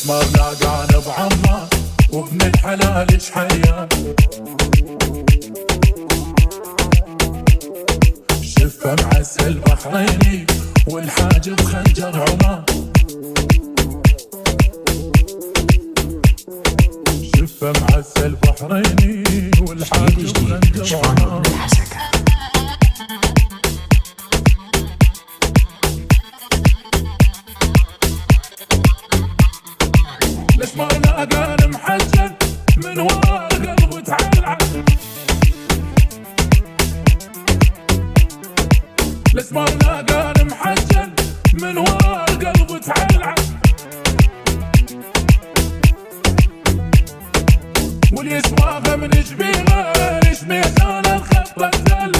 الاسمر لاقانا بعمان وابن الحلال ايش حيان، شفه معسل بحريني والحاجب خنجر عمان، شفه معسل بحريني والحاجب خنجر عمان. الاسمر لاقانا محجل من ورا القلب تعلعل، الاسمر لاقانا محجل من ورا القلب تعلعل، واليسواقه من جبينه يشميتان الخط الدل،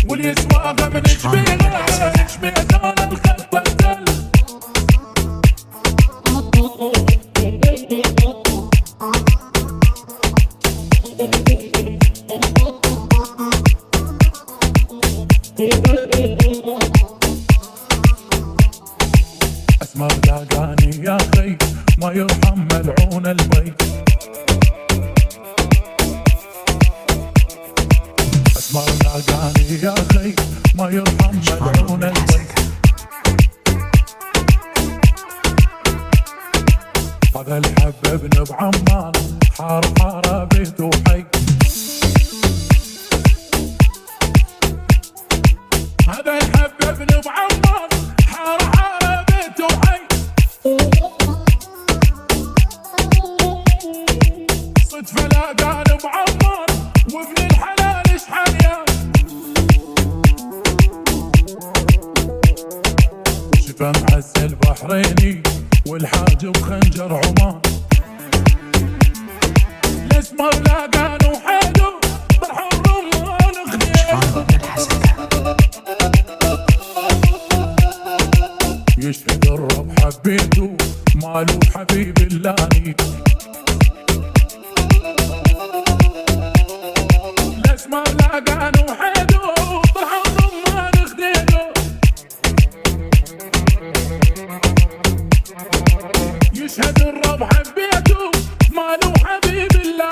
واليسواقه من جبينه يشميتان الخط الدل. اسمر لاقاني يا خي ما يرحم ملعون المي، اسمر لاقاني يا خي ما يرحم ملعون المي، هذا الحب ابن بعمان حار حاره بيته حي، هذا الحب ابن بعمان حار حاره بيته حي، صدفه لاقانا بعمان وابن الحلال ايش حيان، شفه معسل بحريني والحاجب خنجر عمان، الاسمر لاقانا وحيده طرح الرمان خدير، يشهد الرب حبيته مالو حبيب اللاني، الاسمر لاقانا وحيده طرح الرمان خديره، يشهد الرب حبيته مالو حبيب الله.